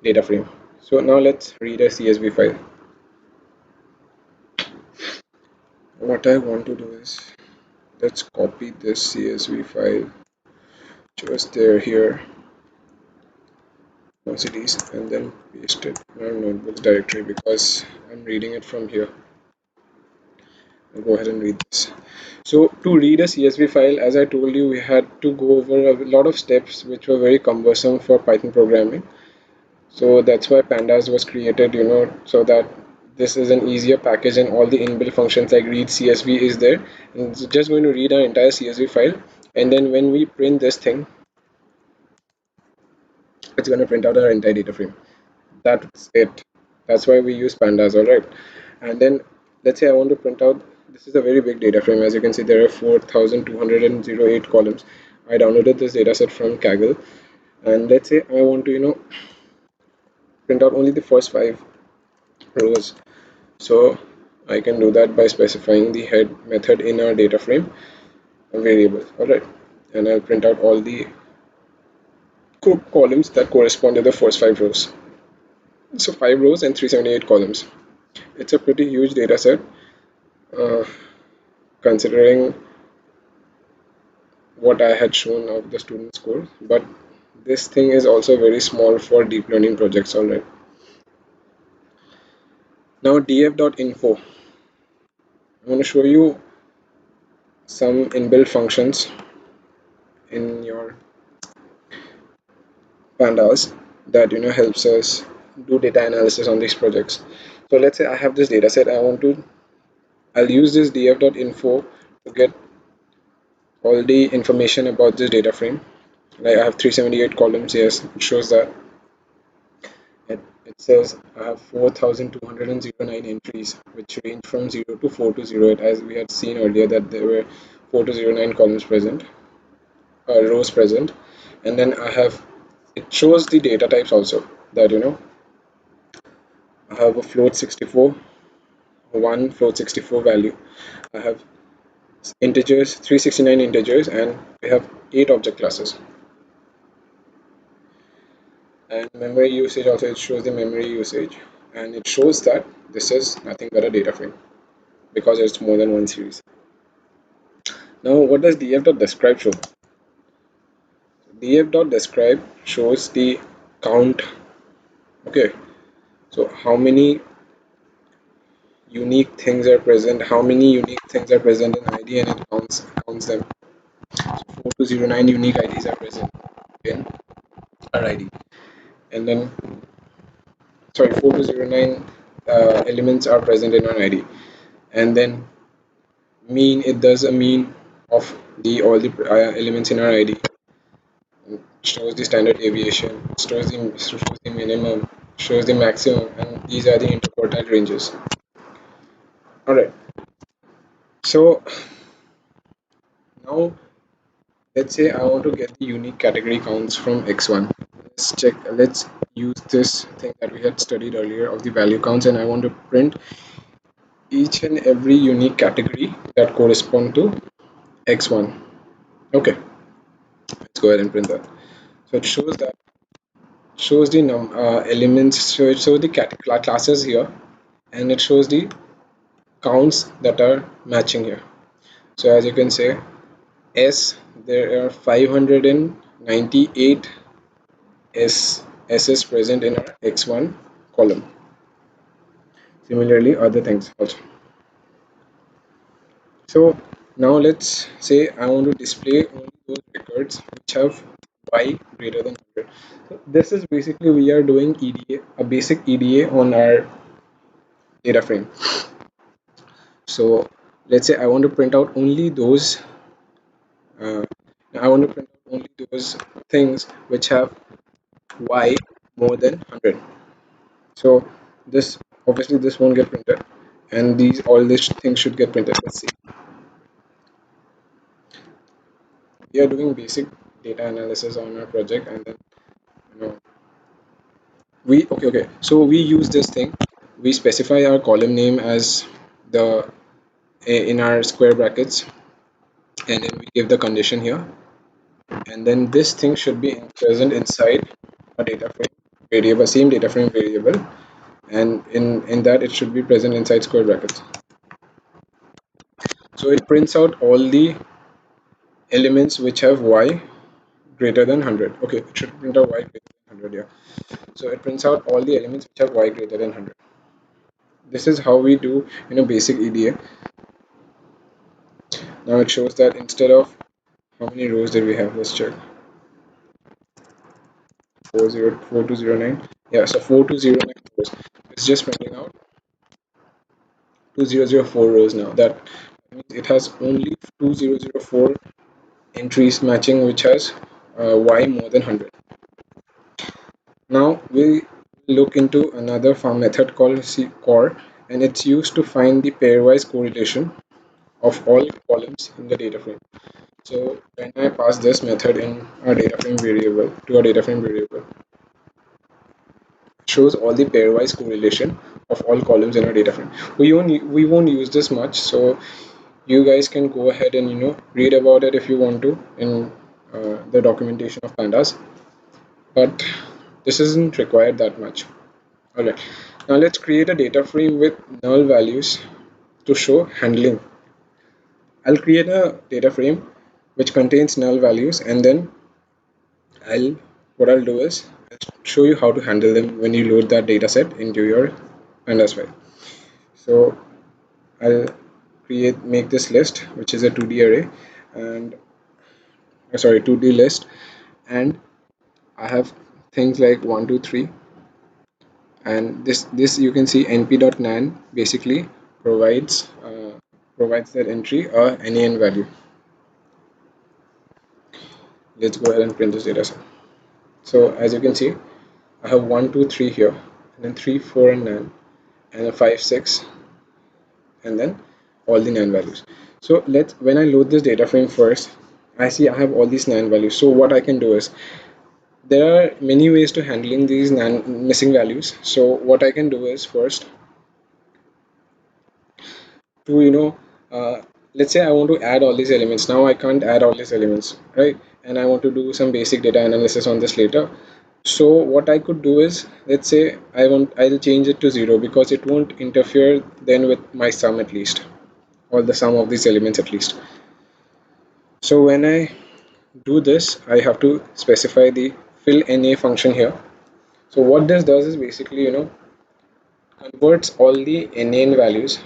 data frame. So now let's read a CSV file. What I want to do is, let's copy this CSV file just there here, cities, and then paste it in our notebooks directory because I'm reading it from here. I'll go ahead and read this. So to read a CSV file, as I told you, we had to go over a lot of steps which were very cumbersome for Python programming. So that's why Pandas was created, so that this is an easier package and all the inbuilt functions like read CSV is there. And it's just going to read our entire CSV file. And then when we print this thing, it's going to print out our entire data frame. That's it. That's why we use Pandas, alright. And then let's say I want to print out, this is a very big data frame. As you can see, there are 4,208 columns. I downloaded this dataset from Kaggle. And let's say I want to, print out only the first 5 rows. So I can do that by specifying the head method in our data frame variable. Alright. And I'll print out all the columns that correspond to the first 5 rows. So 5 rows and 378 columns. It's a pretty huge data set, considering what I had shown of the student score, but this thing is also very small for deep learning projects. Alright. Now df.info, I want to show you some inbuilt functions in your pandas that helps us do data analysis on these projects. So let's say I have this data set. I'll use this df.info to get all the information about this data frame. Like I have 378 columns. Yes, it shows that. It says I have 4,209 entries, which range from 0 to 4,208, as we had seen earlier that there were 4,209 columns present, rows present. And then it shows the data types also, that I have a float 64, one float 64 value. I have integers, 369 integers, and we have 8 object classes. And memory usage also, it shows the memory usage, and it shows that this is nothing but a data frame because it's more than one series. Now what does df.describe show? Df.describe shows the count. Okay, so how many unique things are present, in ID, and it counts them. So 4209 unique IDs are present in our ID, and then 4209 elements are present in our ID, and then it does a mean of all the elements in our ID. It shows the standard deviation, shows the minimum, shows the maximum, and these are the interquartile ranges. Alright, so now let's say I want to get the unique category counts from x1. Let's use this thing that we had studied earlier of the value counts, and I want to print each and every unique category that correspond to x1. Okay, let's go ahead and print that. So it shows the elements, so it shows the classes here, and it shows the counts that are matching here. So as you can say, there are 598 S's present in our x1 column. Similarly, other things also. So now let's say I want to display only those records which have y greater than 100. So this is basically we are doing EDA, a basic EDA on our data frame. So let's say I want to print out only those uh, I want to print out only those things which have y more than 100. So this obviously this won't get printed, and these all these things should get printed. Let's see. We are doing basic data analysis on our project, and then you know so we use this thing. We specify our column name as the in our square brackets, and then we give the condition here, and then this thing should be present inside a data frame variable, same data frame variable, and in that it should be present inside square brackets. So it prints out all the elements which have y greater than 100. Okay, it should print out y greater than 100. Yeah, so it prints out all the elements which have y greater than 100. This is how we do basic EDA. Now it shows that instead of how many rows did we have, let's check. 4209. Yeah, so 4209 rows. It's just printing out 2004 rows now. That means it has only 2004 entries matching which has y more than 100. Now we look into another method called core, and it's used to find the pairwise correlation of all columns in the data frame. So when I pass this method in our data frame variable to our data frame variable, it shows all the pairwise correlation of all columns in our data frame. We won't use this much, so you guys can go ahead and read about it if you want to in the documentation of pandas, but this isn't required that much. Alright, now let's create a data frame with null values to show handling. I'll create a data frame which contains null values, and then what I'll do is I'll show you how to handle them when you load that data set into your pandas file. So I'll make this list, which is a 2D array, and 2D list, and I have things like 1 2 3, and this you can see np.nan basically provides that entry a nan value. Let's go ahead and print this data set. So as you can see, I have 1 2 3 here, and then 3 4 and 9, and a 5 6, and then all the nan values. So when I load this data frame first, I see I have all these nan values. So what I can do is, there are many ways to handling these missing values. So what I can do is, first, to let's say I want to add all these elements. Now I can't add all these elements, right? And I want to do some basic data analysis on this later. So what I could do is, let's say I'll change it to 0, because it won't interfere then with my sum, at least, or the sum of these elements at least. So when I do this, I have to specify the fill na function here. So what this does is basically converts all the nan values,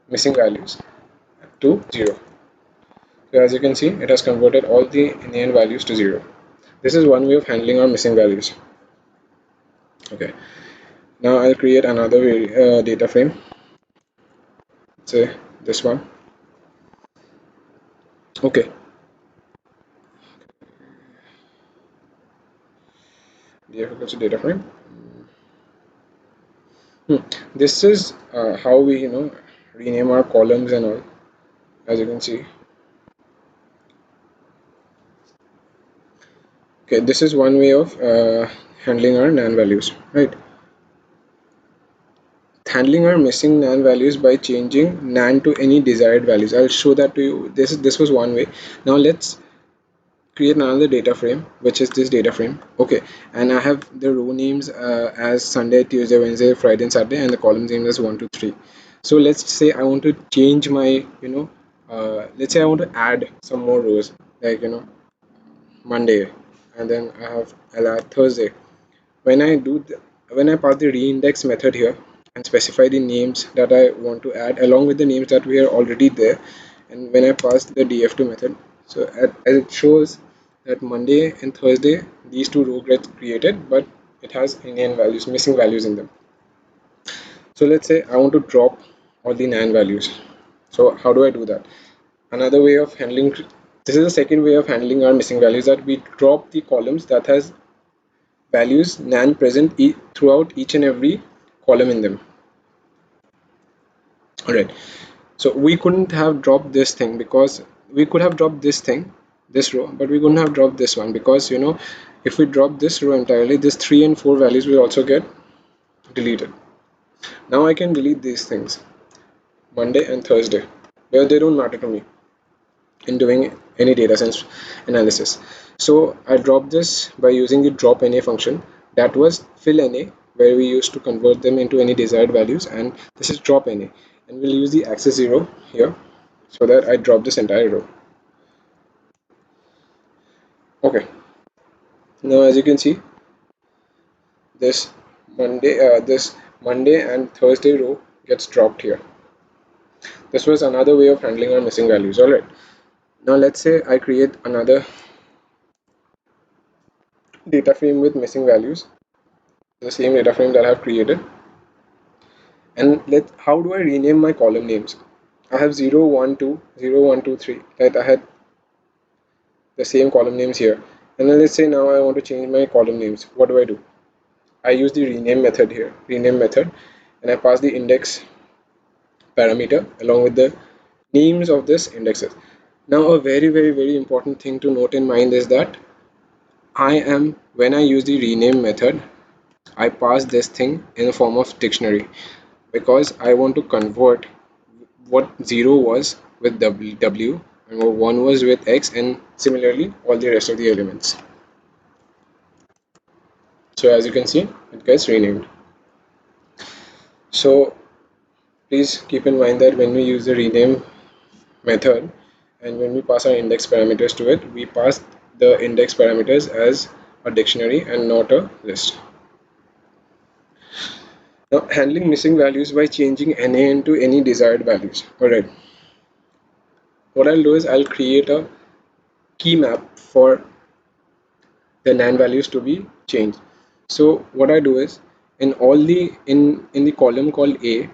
missing values, to 0. So as you can see, it has converted all the nan values to 0. This is one way of handling our missing values. Okay, now I'll create another data frame, say this one. Okay, data frame. This is how we rename our columns and all, as you can see. Okay, this is one way of handling our nan values, right? Handling our missing nan values by changing nan to any desired values. I'll show that to you. This was one way. Now let's create another data frame, which is this data frame. Okay, and I have the row names as Sunday, Tuesday, Wednesday, Friday, and Saturday, and the column name is 1 2 3. So let's say I want to change my let's say I want to add some more rows, like Monday, and then I'll add Thursday. When I pass the reindex method here and specify the names that I want to add along with the names that we are already there, and when I pass the df2 method, so as it shows that Monday and Thursday, these two rows get created, but it has NaN values, missing values in them. So let's say I want to drop all the NaN values. So how do I do that? Another way of handling, this is the second way of handling our missing values, that we drop the columns that has values NaN present throughout each and every column in them. Alright, so we couldn't have dropped this thing, because we could have dropped this thing, this row, but we couldn't have dropped this one, because if we drop this row entirely, this 3 and 4 values will also get deleted. Now I can delete these things, Monday and Thursday, where they don't matter to me in doing any data science analysis. So I dropped this by using the drop NA function. That was fill NA, where we used to convert them into any desired values, and this is drop NA, and we'll use the axis 0 here so that I drop this entire row. Okay, now as you can see, this Monday and Thursday row gets dropped here. This was another way of handling our missing values. Alright, now let's say I create another data frame with missing values, the same data frame that I have created, and how do I rename my column names? I have 0 1 2 0 1 2 3, right? I had the same column names here, and then let's say now I want to change my column names. What do? I use the rename method here, and I pass the index parameter along with the names of this indexes. Now a very important thing to note in mind is that when I use the rename method, I pass this thing in the form of dictionary, because I want to convert what 0 was with W and what 1 was with X, and similarly all the rest of the elements. So as you can see, it gets renamed. So please keep in mind that when we use the rename method and when we pass our index parameters to it, we pass the index parameters as a dictionary and not a list. Now handling missing values by changing NA into any desired values. Alright, what I'll do is I'll create a key map for the NaN values to be changed. So what I do is in the column called A,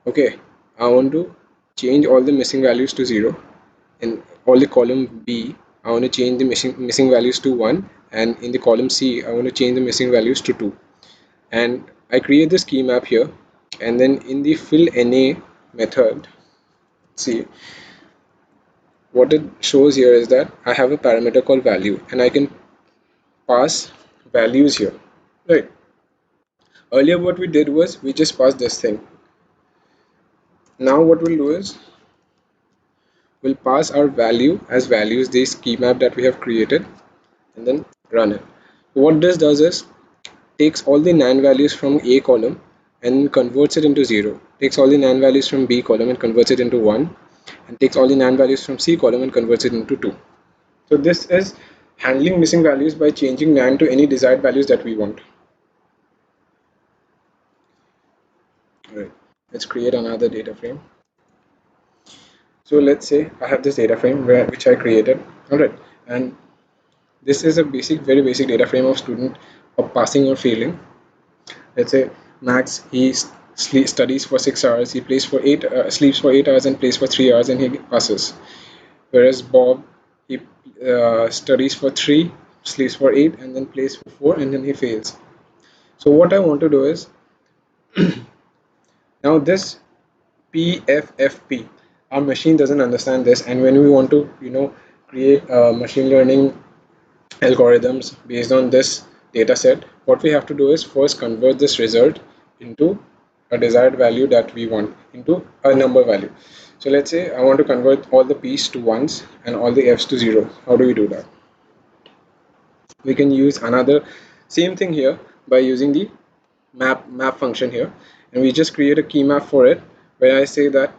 okay, I want to change all the missing values to 0. In all the column B, I want to change the missing values to 1, and in the column C, I want to change the missing values to 2. And I create this key map here, and then in the fill NA method, see what it shows here is that I have a parameter called value, and I can pass values here, right? Earlier what we did was we just passed this thing. Now what we'll do is we'll pass our value as values, this key map that we have created, and then run it. What this does is takes all the NaN values from A column and converts it into 0, takes all the NaN values from B column and converts it into 1, and takes all the NaN values from C column and converts it into 2. So this is handling missing values by changing NaN to any desired values that we want. Alright, let's create another data frame. So let's say I have this data frame which I created. Alright, and this is a very basic data frame of student of passing or failing. Let's say Max, he studies for 6 hours, he plays for 8, sleeps for 8 hours and plays for 3 hours, and he passes. Whereas Bob, he studies for 3, sleeps for 8, and then plays for 4, and then he fails. So what I want to do is now this PFFP, our machine doesn't understand this, and when we want to create machine learning algorithms based on this data set, what we have to do is first convert this result into a desired value that we want, into a number value. So let's say I want to convert all the P's to 1s and all the F's to 0. How do we do that? We can use another same thing here by using the map function here, and we just create a key map for it, where I say that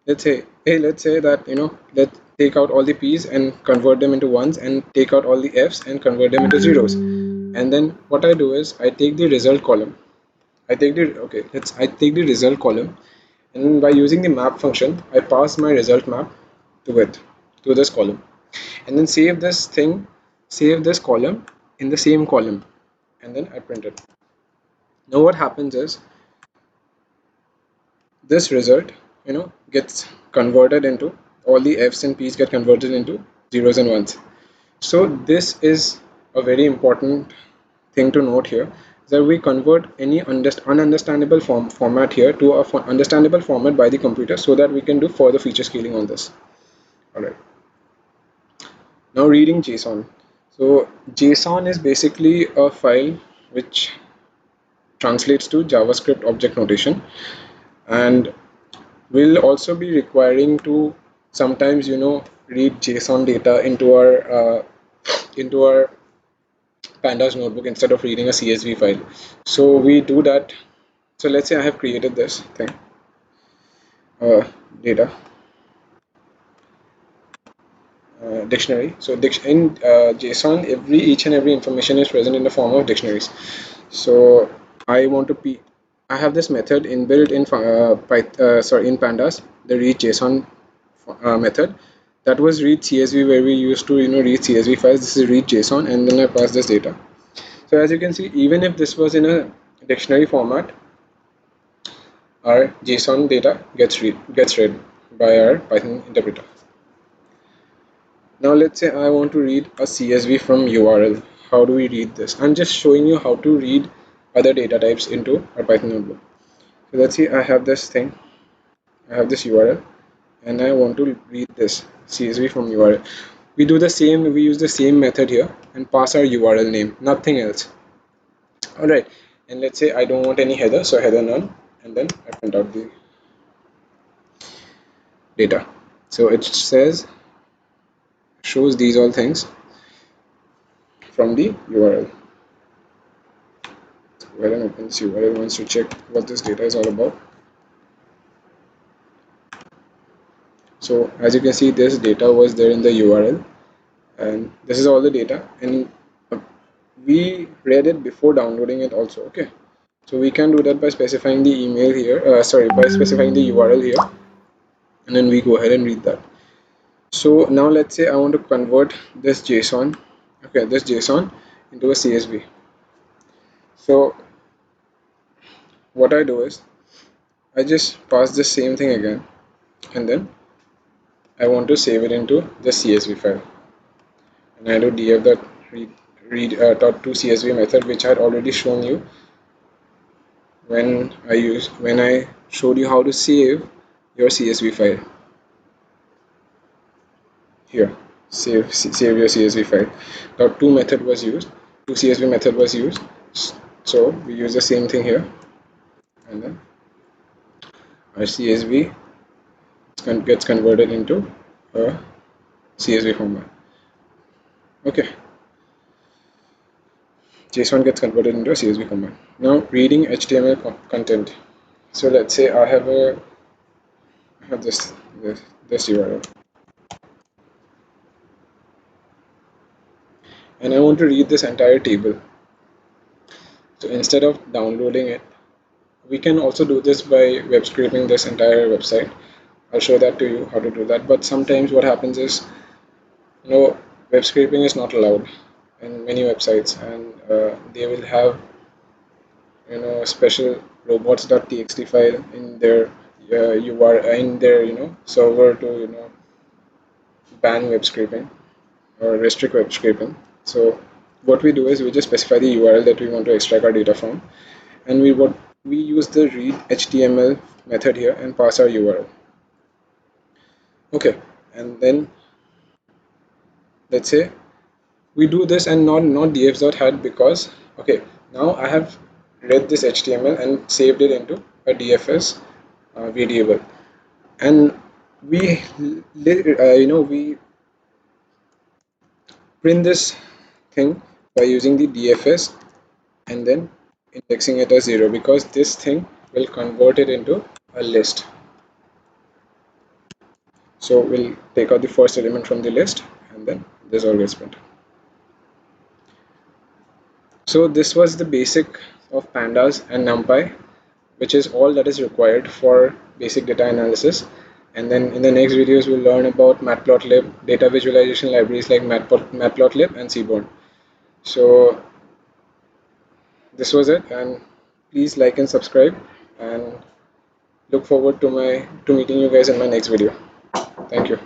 let's say that let's take out all the P's and convert them into 1s, and take out all the F's and convert them into 0s. And then what I do is I take the result column, I take the result column, and by using the map function I pass my result map to this column, and then save this thing save this column in the same column, and then I print it. Now what happens is this result, gets converted into, all the F's and P's get converted into zeros and ones. So this is a very important thing to note here, that we convert any ununderstandable format here to a understandable format by the computer, so that we can do further feature scaling on this. Alright, now reading JSON. So JSON is basically a file which translates to JavaScript object notation, and we'll also be requiring to sometimes read JSON data into our Pandas notebook instead of reading a CSV file. So we do that. So let's say I have created this thing, data dictionary. So in JSON, each and every information is present in the form of dictionaries. So I have this method inbuilt in in Pandas, the read JSON method. That was read CSV, where we used to read CSV files. This is read JSON, and then I pass this data. So as you can see, even if this was in a dictionary format, our JSON data gets read by our Python interpreter. Now let's say I want to read a CSV from URL. How do we read this? I'm just showing you how to read other data types into our Python notebook. So let's see, I have this thing, I have this URL, and I want to read this CSV from URL. We use the same method here and pass our URL name, nothing else. Alright, and let's say I don't want any header, so header none, and then I print out the data. So it shows these all things from the URL. Go ahead and open this URL once to check what this data is all about. So as you can see, this data was there in the URL, and this is all the data, and we read it before downloading it also. Okay, so we can do that by specifying the email here, by specifying the URL here, and then we go ahead and read that. So now let's say I want to convert this JSON into a CSV. So what I do is I just pass the same thing again, and then I want to save it into the CSV file, and I do df that read to CSV method, which I had already shown you when I showed you how to save your CSV file. Here, save your CSV file. .to method was used, to CSV method was used, so we use the same thing here, and then our CSV gets converted into a CSV format. Okay, JSON gets converted into a CSV format. Now reading HTML content. So let's say I have this URL, and I want to read this entire table. So instead of downloading it, we can also do this by web scraping this entire website. I'll show that to you how to do that. But sometimes what happens is, web scraping is not allowed in many websites, and they will have special robots.txt file in their server to ban web scraping or restrict web scraping. So what we do is we just specify the URL that we want to extract our data from, and we use the read HTML method here and pass our URL. Okay, and then let's say we do this and not dfs.head, because okay, now I have read this HTML and saved it into a DFS variable, and we we print this thing by using the DFS and then indexing it as 0, because this thing will convert it into a list. So we'll take out the first element from the list, and then this all gets printed. So this was the basic of Pandas and NumPy, which is all that is required for basic data analysis. And then in the next videos, we'll learn about Matplotlib, data visualization libraries like Matplotlib and Seaborn. So this was it, and please like and subscribe, and look forward to meeting you guys in my next video. Thank you.